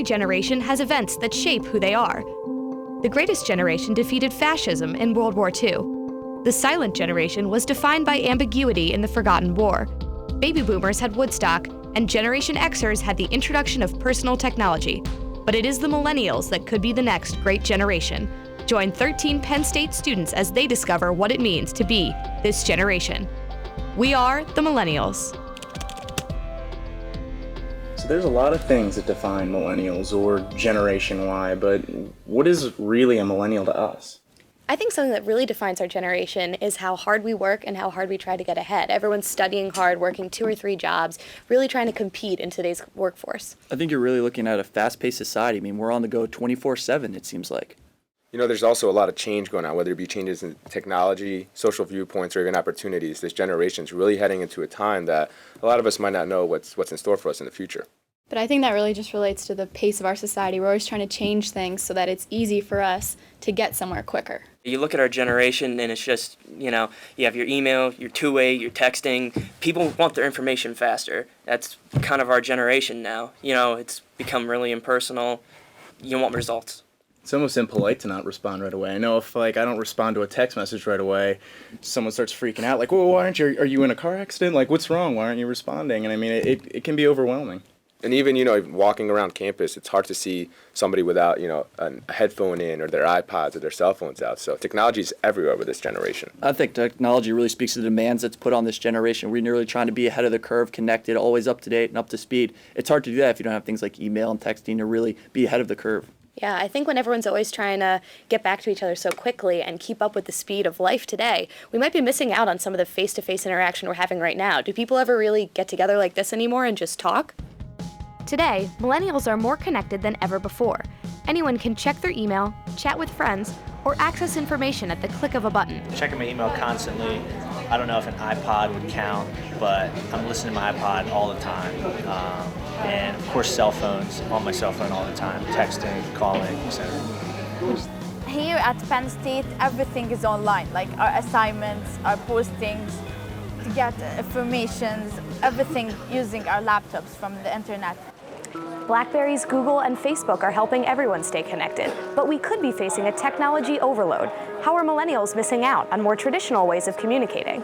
Every generation has events that shape who they are. The greatest generation defeated fascism in World War II. The silent generation was defined by ambiguity in the Forgotten War. Baby boomers had Woodstock, and Generation Xers had the introduction of personal technology. But it is the millennials that could be the next great generation. Join 13 Penn State students as they discover what it means to be this generation. We are the Millennials. So there's a lot of things that define millennials or Generation Y, but what is really a millennial to us? I think something that really defines our generation is how hard we work and how hard we try to get ahead. Everyone's studying hard, working 2 or 3 jobs, really trying to compete in today's workforce. I think you're really looking at a fast-paced society. I mean, we're on the go 24/7, it seems like. You know, there's also a lot of change going on, whether it be changes in technology, social viewpoints, or even opportunities. This generation's really heading into a time that a lot of us might not know what's in store for us in the future. But I think that really just relates to the pace of our society. We're always trying to change things so that it's easy for us to get somewhere quicker. You look at our generation and it's just, you have your email, your two-way, your texting. People want their information faster. That's kind of our generation now. It's become really impersonal. You want results. It's almost impolite to not respond right away. I know if I don't respond to a text message right away, someone starts freaking out, like, well, why aren't you, are you in a car accident? Like, what's wrong? Why aren't you responding? And I mean, it can be overwhelming. And even, walking around campus, it's hard to see somebody without, a headphone in or their iPods or their cell phones out. So technology is everywhere with this generation. I think technology really speaks to the demands that's put on this generation. We're really trying to be ahead of the curve, connected, always up to date and up to speed. It's hard to do that if you don't have things like email and texting to really be ahead of the curve. Yeah, I think when everyone's always trying to get back to each other so quickly and keep up with the speed of life today, we might be missing out on some of the face-to-face interaction we're having right now. Do people ever really get together like this anymore and just talk? Today, millennials are more connected than ever before. Anyone can check their email, chat with friends, or access information at the click of a button. Checking my email constantly. I don't know if an iPod would count, but I'm listening to my iPod all the time. And of course, cell phones, on my cell phone all the time, texting, calling, etc. Here at Penn State, everything is online, like our assignments, our postings, to get informations, everything using our laptops from the internet. BlackBerry's Google and Facebook are helping everyone stay connected, but we could be facing a technology overload. How are millennials missing out on more traditional ways of communicating?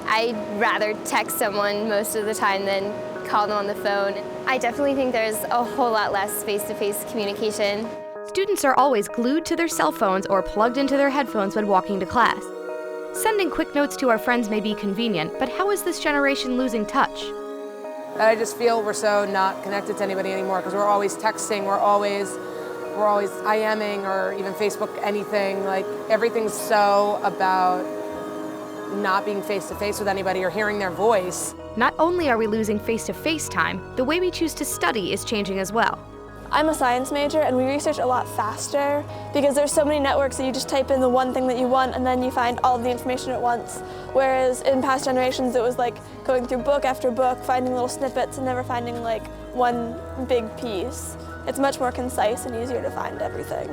I'd rather text someone most of the time than call them on the phone. I definitely think there's a whole lot less face-to-face communication. Students are always glued to their cell phones or plugged into their headphones when walking to class. Sending quick notes to our friends may be convenient, but how is this generation losing touch? I just feel we're so not connected to anybody anymore because we're always texting, we're always IMing or even Facebook anything. Like everything's so about not being face-to-face with anybody or hearing their voice. Not only are we losing face-to-face time, the way we choose to study is changing as well. I'm a science major and we research a lot faster because there's so many networks that you just type in the one thing that you want and then you find all of the information at once. Whereas in past generations it was like going through book after book, finding little snippets and never finding like one big piece. It's much more concise and easier to find everything.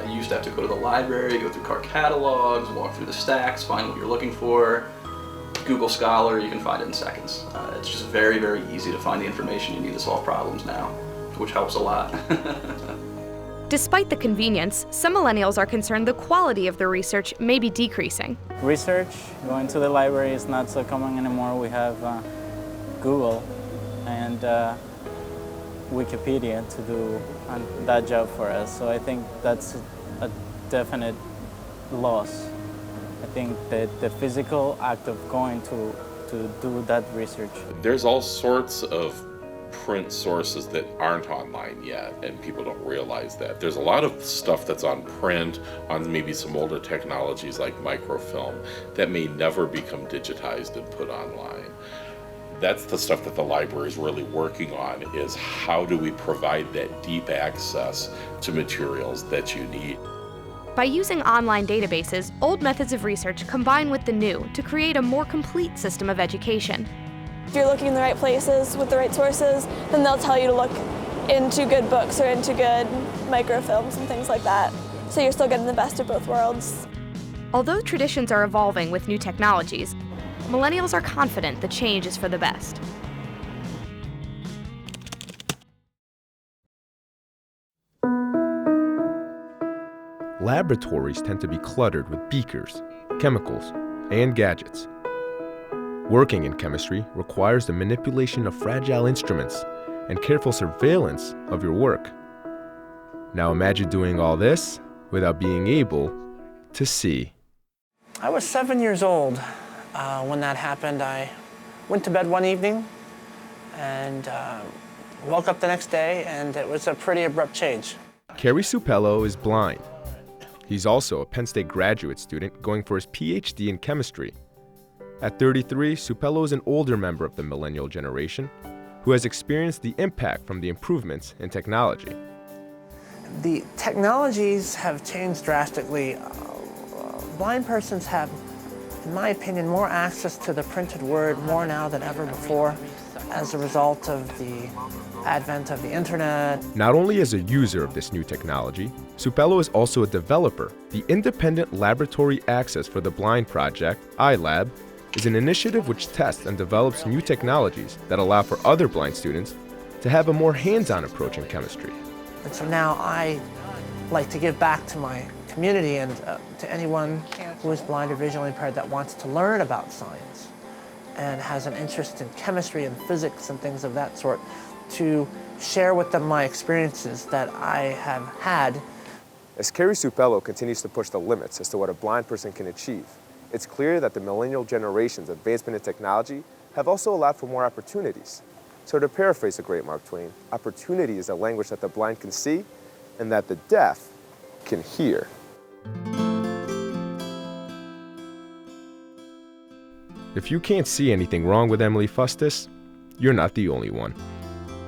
You used to have to go to the library, go through card catalogs, walk through the stacks, find what you're looking for. Google Scholar, you can find it in seconds. It's just very, very easy to find the information you need to solve problems now, which helps a lot. Despite the convenience, some millennials are concerned the quality of the research may be decreasing. Research, going to the library is not so common anymore. We have Google and Wikipedia to do that job for us. So I think that's a definite loss. I think that the physical act of going to do that research. There's all sorts of print sources that aren't online yet, and people don't realize that. There's a lot of stuff that's on print, on maybe some older technologies like microfilm, that may never become digitized and put online. That's the stuff that the library is really working on, is how do we provide that deep access to materials that you need. By using online databases, old methods of research combine with the new to create a more complete system of education. If you're looking in the right places with the right sources, then they'll tell you to look into good books or into good microfilms and things like that. So you're still getting the best of both worlds. Although traditions are evolving with new technologies, millennials are confident the change is for the best. laboratories tend to be cluttered with beakers, chemicals, and gadgets. Working in chemistry requires the manipulation of fragile instruments and careful surveillance of your work. Now imagine doing all this without being able to see. I was 7 years old when that happened. I went to bed one evening and woke up the next day, and it was a pretty abrupt change. Kerry Supello is blind. He's also a Penn State graduate student going for his PhD in chemistry. At 33, Supello is an older member of the Millennial generation who has experienced the impact from the improvements in technology. The technologies have changed drastically. Blind persons have, in my opinion, more access to the printed word more now than ever before as a result of the advent of the internet. Not only as a user of this new technology, Supello is also a developer. The Independent Laboratory Access for the Blind project, iLab, is an initiative which tests and develops new technologies that allow for other blind students to have a more hands-on approach in chemistry. And so now I like to give back to my community and to anyone who is blind or visually impaired that wants to learn about science and has an interest in chemistry and physics and things of that sort, to share with them my experiences that I have had. As Kerry Supello continues to push the limits as to what a blind person can achieve, it's clear that the millennial generation's advancement in technology have also allowed for more opportunities. So to paraphrase the great Mark Twain, opportunity is a language that the blind can see and that the deaf can hear. If you can't see anything wrong with Emily Fustis, you're not the only one.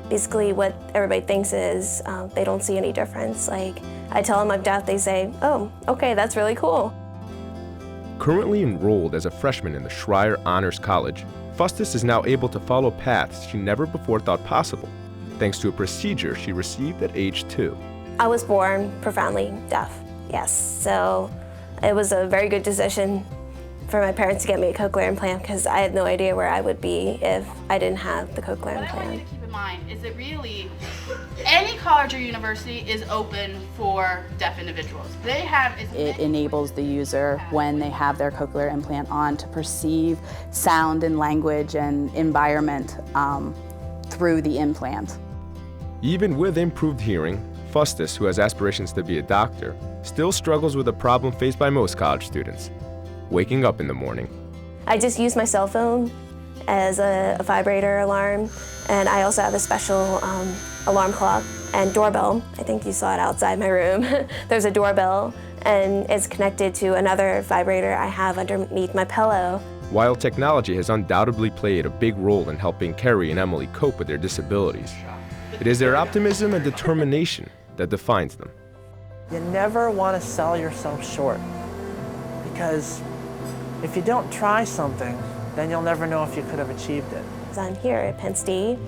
Basically what everybody thinks is they don't see any difference. Like, I tell them I'm deaf, they say, oh, okay, that's really cool. Currently enrolled as a freshman in the Schreier Honors College, Fustis is now able to follow paths she never before thought possible, thanks to a procedure she received at age 2. I was born profoundly deaf, yes. So it was a very good decision for my parents to get me a cochlear implant because I had no idea where I would be if I didn't have the cochlear implant. What I want you to keep in mind is that really any college or university is open for deaf individuals. It enables the user, when they have their cochlear implant on, to perceive sound and language and environment through the implant. Even with improved hearing, Fustis, who has aspirations to be a doctor, still struggles with a problem faced by most college students: waking up in the morning. I just use my cell phone as a vibrator alarm, and I also have a special alarm clock and doorbell. I think you saw it outside my room. There's a doorbell, and it's connected to another vibrator I have underneath my pillow. While technology has undoubtedly played a big role in helping Kerry and Emily cope with their disabilities, it is their optimism and determination that defines them. You never want to sell yourself short, because if you don't try something, then you'll never know if you could have achieved it. I'm here at Penn State,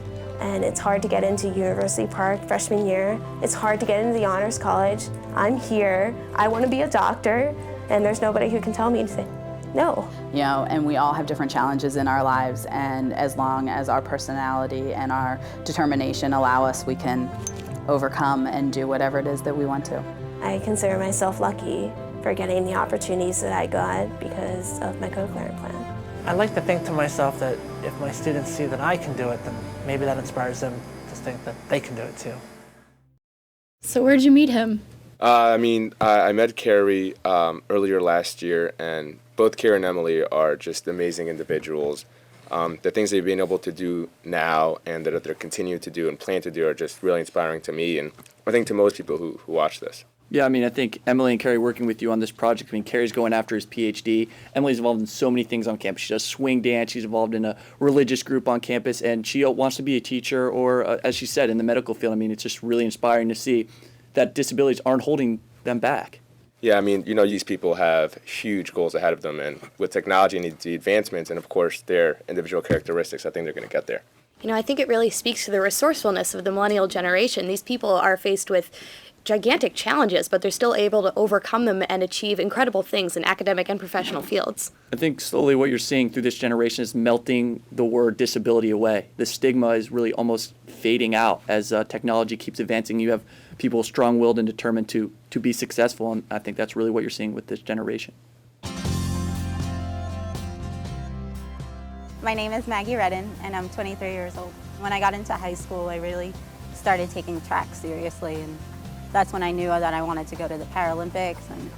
and it's hard to get into University Park freshman year. It's hard to get into the Honors College. I'm here. I want to be a doctor, and there's nobody who can tell me to say no. You know, and we all have different challenges in our lives, and as long as our personality and our determination allow us, we can overcome and do whatever it is that we want to. I consider myself lucky for getting the opportunities that I got because of my cochlear implant. I like to think to myself that if my students see that I can do it, then maybe that inspires them to think that they can do it too. So where'd you meet him? I met Kerry earlier last year, and both Kerry and Emily are just amazing individuals. The things they've been able to do now and that they're continuing to do and plan to do are just really inspiring to me, and I think to most people who watch this. Yeah, I think Emily and Kerry working with you on this project. Kerry's going after his PhD. Emily's involved in so many things on campus. She does swing dance. She's involved in a religious group on campus, and she wants to be a teacher or, as she said, in the medical field. It's just really inspiring to see that disabilities aren't holding them back. Yeah, these people have huge goals ahead of them, and with technology and the advancements and, of course, their individual characteristics, I think they're going to get there. I think it really speaks to the resourcefulness of the millennial generation. These people are faced with gigantic challenges, but they're still able to overcome them and achieve incredible things in academic and professional fields. I think slowly what you're seeing through this generation is melting the word disability away. The stigma is really almost fading out as technology keeps advancing. You have people strong-willed and determined to be successful, and I think that's really what you're seeing with this generation. My name is Maggie Redden, and I'm 23 years old. When I got into high school, I really started taking track seriously, and that's when I knew that I wanted to go to the Paralympics and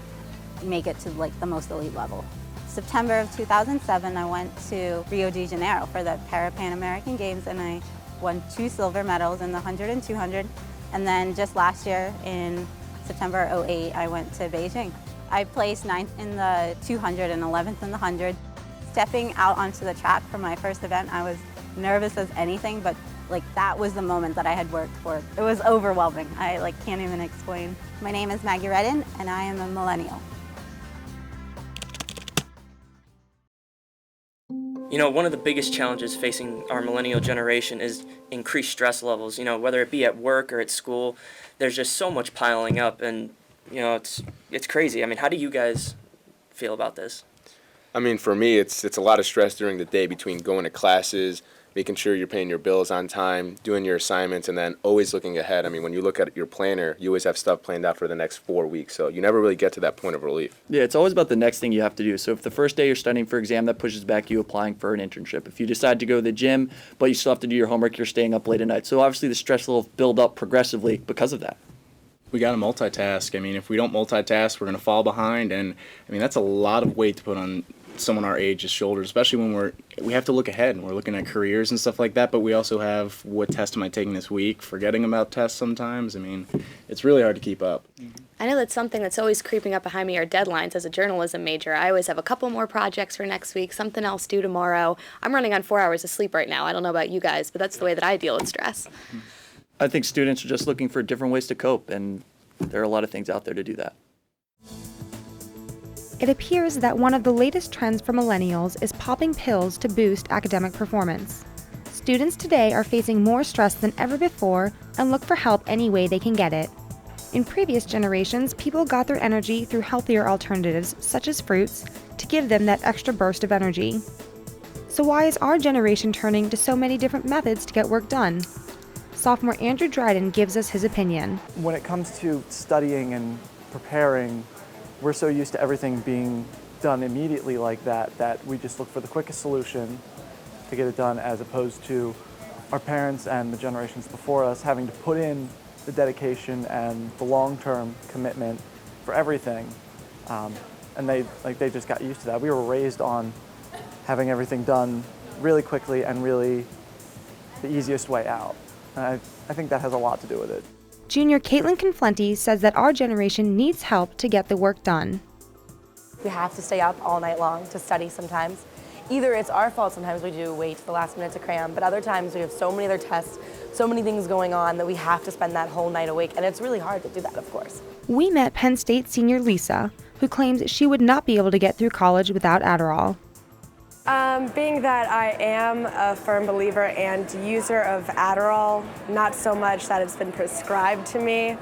make it to like the most elite level. September of 2007, I went to Rio de Janeiro for the Pan American Games, and I won 2 silver medals in the 100 and 200. And then just last year in September 08, I went to Beijing. I placed 9th in the 200 and 11th in the 100. Stepping out onto the track for my first event, I was nervous as anything, but like that was the moment that I had worked for. It was overwhelming. I like can't even explain. My name is Maggie Redden, and I am a millennial. You know, one of the biggest challenges facing our millennial generation is increased stress levels. You know, whether it be at work or at school, there's just so much piling up, and you know, it's crazy. I mean, how do you guys feel about this? I mean, for me, it's a lot of stress during the day between going to classes, making sure you're paying your bills on time, doing your assignments, and then always looking ahead. I mean, when you look at your planner, you always have stuff planned out for the next 4 weeks, so you never really get to that point of relief. Yeah, it's always about the next thing you have to do. So if the first day you're studying for exam, that pushes back you applying for an internship. If you decide to go to the gym, but you still have to do your homework, you're staying up late at night. So obviously the stress levels build up progressively because of that. We got to multitask. I mean, if we don't multitask, we're going to fall behind, and I mean, that's a lot of weight to put on someone our age's shoulders, especially when we have to look ahead and we're looking at careers and stuff like that, but we also have what test am I taking this week, forgetting about tests sometimes. I mean, it's really hard to keep up. I know that's something that's always creeping up behind me are deadlines as a journalism major. I always have a couple more projects for next week, something else due tomorrow. I'm running on 4 hours of sleep right now. I don't know about you guys, but that's the way that I deal with stress. I think students are just looking for different ways to cope, and there are a lot of things out there to do that. It appears that one of the latest trends for millennials is popping pills to boost academic performance. Students today are facing more stress than ever before and look for help any way they can get it. In previous generations, people got their energy through healthier alternatives, such as fruits, to give them that extra burst of energy. So why is our generation turning to so many different methods to get work done? Sophomore Andrew Dryden gives us his opinion. When it comes to studying and preparing, we're so used to everything being done immediately like that we just look for the quickest solution to get it done, as opposed to our parents and the generations before us having to put in the dedication and the long-term commitment for everything. And they just got used to that. We were raised on having everything done really quickly and really the easiest way out. And I think that has a lot to do with it. Junior Caitlin Conflenti says that our generation needs help to get the work done. We have to stay up all night long to study sometimes. Either it's our fault, sometimes we do wait to the last minute to cram, but other times we have so many other tests, so many things going on that we have to spend that whole night awake, and it's really hard to do that, of course. We met Penn State senior Lisa, who claims she would not be able to get through college without Adderall. Being that I am a firm believer and user of Adderall, not so much that it's been prescribed to me,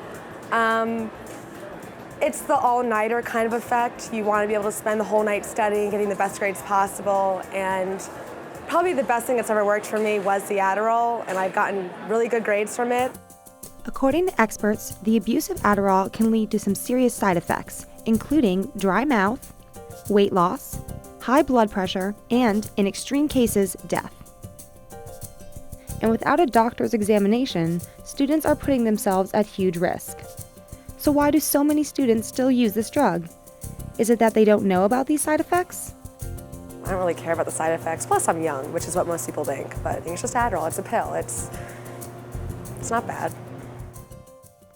it's the all-nighter kind of effect. You want to be able to spend the whole night studying, getting the best grades possible, and probably the best thing that's ever worked for me was the Adderall, and I've gotten really good grades from it. According to experts, the abuse of Adderall can lead to some serious side effects, including dry mouth, weight loss, high blood pressure, and, in extreme cases, death. And without a doctor's examination, students are putting themselves at huge risk. So why do so many students still use this drug? Is it that they don't know about these side effects? I don't really care about the side effects, plus I'm young, which is what most people think, but it's just Adderall, it's a pill, it's not bad.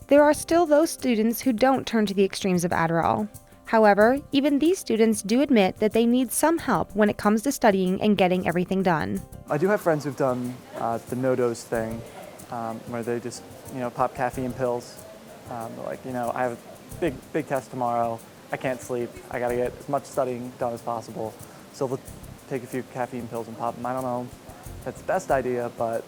There are still those students who don't turn to the extremes of Adderall. However, even these students do admit that they need some help when it comes to studying and getting everything done. I do have friends who've done the no-dose thing, where they just, pop caffeine pills. Like, I have a big test tomorrow, I can't sleep, I gotta get as much studying done as possible. So they'll take a few caffeine pills and pop them. I don't know if that's the best idea, but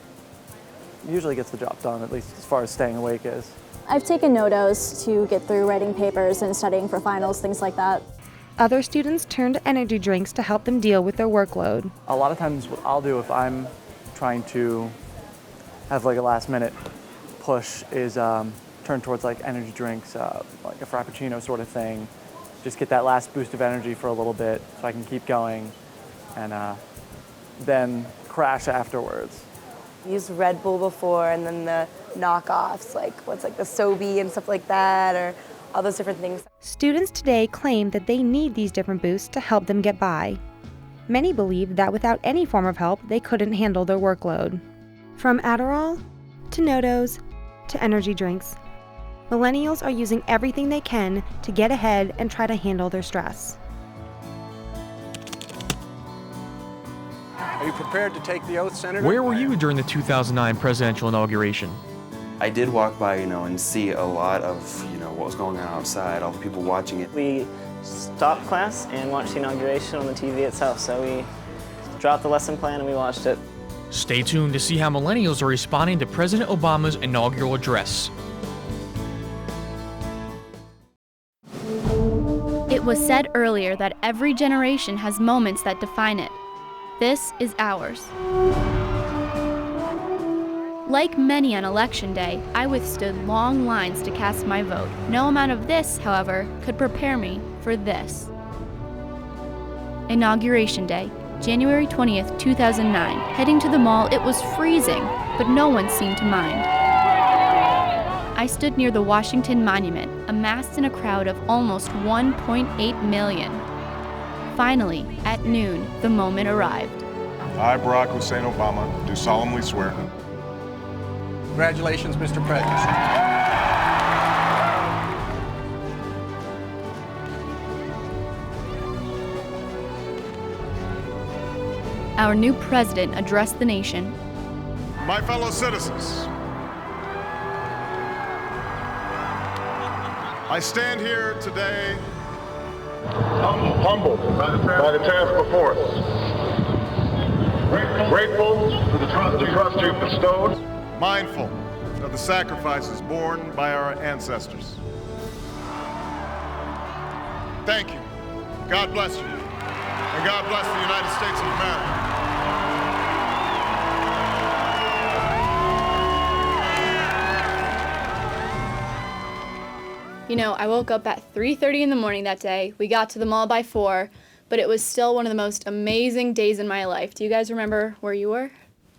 it usually gets the job done, at least as far as staying awake is. I've taken no-dose to get through writing papers and studying for finals, things like that. Other students turn to energy drinks to help them deal with their workload. A lot of times what I'll do if I'm trying to have like a last-minute push is turn towards like energy drinks, like a Frappuccino sort of thing. Just get that last boost of energy for a little bit so I can keep going and then crash afterwards. Used Red Bull before, and then the knockoffs, like what's like the Sobe and stuff like that, or all those different things. Students today claim that they need these different boosts to help them get by. Many believe that without any form of help, they couldn't handle their workload. From Adderall to NoDoz to energy drinks, millennials are using everything they can to get ahead and try to handle their stress. Are you prepared to take the oath, Senator? Where were you during the 2009 presidential inauguration? I did walk by, and see a lot of, what was going on outside, all the people watching it. We stopped class and watched the inauguration on the TV itself, so we dropped the lesson plan and we watched it. Stay tuned to see how millennials are responding to President Obama's inaugural address. It was said earlier that every generation has moments that define it. This is ours. Like many on Election Day, I withstood long lines to cast my vote. No amount of this, however, could prepare me for this. Inauguration Day, January 20th, 2009. Heading to the mall, it was freezing, but no one seemed to mind. I stood near the Washington Monument, amassed in a crowd of almost 1.8 million. Finally, at noon, the moment arrived. I, Barack Hussein Obama, do solemnly swear. Congratulations, Mr. President. Our new president addressed the nation. My fellow citizens, I stand here today humbled by the task before us. Grateful for the trust you've bestowed. Mindful of the sacrifices borne by our ancestors. Thank you. God bless you. And God bless the United States of America. I woke up at 3:30 in the morning that day. We got to the mall by 4, but it was still one of the most amazing days in my life. Do you guys remember where you were?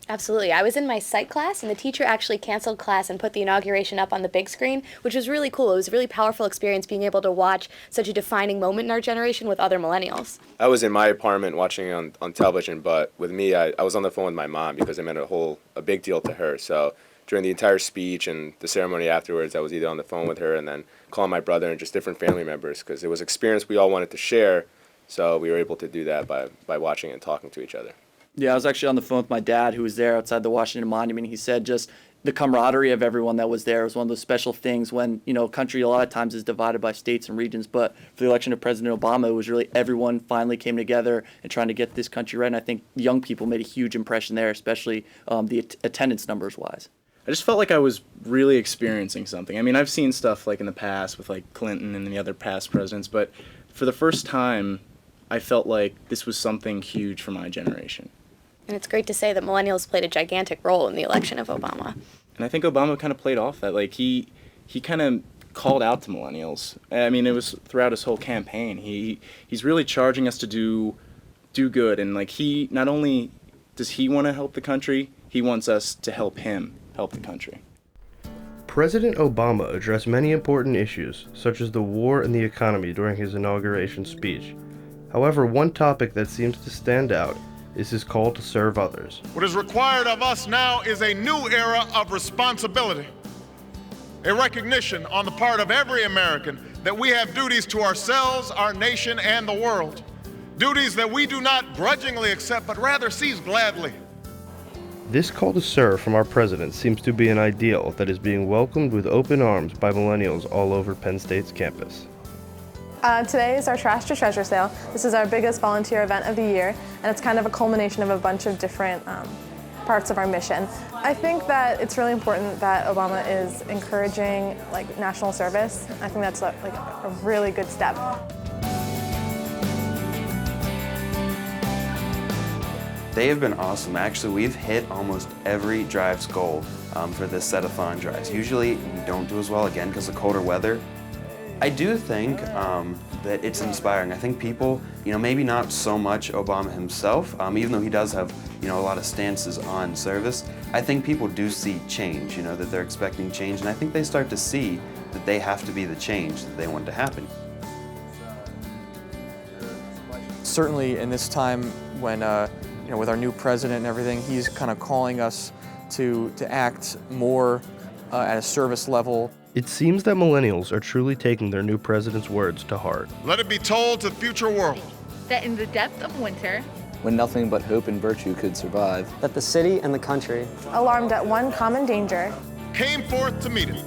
Absolutely. I was in my psych class, and the teacher actually canceled class and put the inauguration up on the big screen, which was really cool. It was a really powerful experience being able to watch such a defining moment in our generation with other millennials. I was in my apartment watching it on television, but with me, I was on the phone with my mom because it meant a big deal to her. So during the entire speech and the ceremony afterwards, I was either on the phone with her and then calling my brother and just different family members because it was an experience we all wanted to share. So we were able to do that by watching and talking to each other. Yeah, I was actually on the phone with my dad, who was there outside the Washington Monument. He said just the camaraderie of everyone that was there was one of those special things when, a country a lot of times is divided by states and regions. But for the election of President Obama, it was really everyone finally came together and trying to get this country right. And I think young people made a huge impression there, especially the attendance numbers wise. I just felt like I was really experiencing something. I mean, I've seen stuff like in the past with like Clinton and the other past presidents, but for the first time, I felt like this was something huge for my generation. And it's great to say that millennials played a gigantic role in the election of Obama. And I think Obama kind of played off that. Like, he kind of called out to millennials. I mean, it was throughout his whole campaign. He's really charging us to do good. And, like, he not only does he want to help the country, he wants us to help him help the country. President Obama addressed many important issues, such as the war and the economy, during his inauguration speech. However, one topic that seems to stand out is his call to serve others. What is required of us now is a new era of responsibility, a recognition on the part of every American that we have duties to ourselves, our nation, and the world. Duties that we do not grudgingly accept, but rather seize gladly. This call to serve from our president seems to be an ideal that is being welcomed with open arms by millennials all over Penn State's campus. Today is our Trash to Treasure sale. This is our biggest volunteer event of the year, and it's kind of a culmination of a bunch of different parts of our mission. I think that it's really important that Obama is encouraging national service. I think that's a really good step. They have been awesome. Actually, we've hit almost every drive's goal for this set-a-thon drives. Usually we don't do as well, again, because of colder weather. I do think that it's inspiring. I think people, maybe not so much Obama himself, even though he does have, a lot of stances on service, I think people do see change, that they're expecting change, and I think they start to see that they have to be the change that they want to happen. Certainly in this time when, with our new president and everything, he's kind of calling us to act more at a service level. It seems that millennials are truly taking their new president's words to heart. Let it be told to the future world that in the depth of winter, when nothing but hope and virtue could survive, that the city and the country, alarmed at one common danger, came forth to meet it.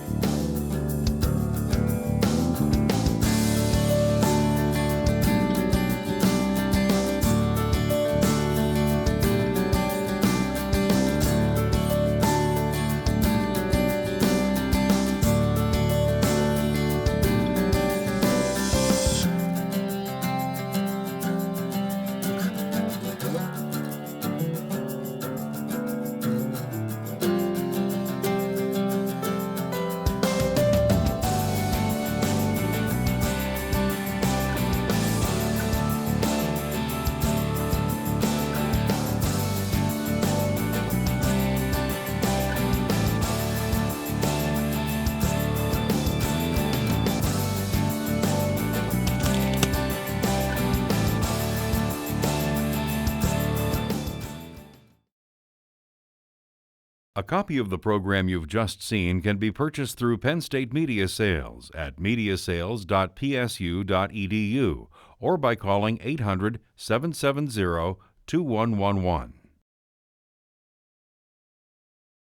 A copy of the program you've just seen can be purchased through Penn State Media Sales at mediasales.psu.edu or by calling 800-770-2111.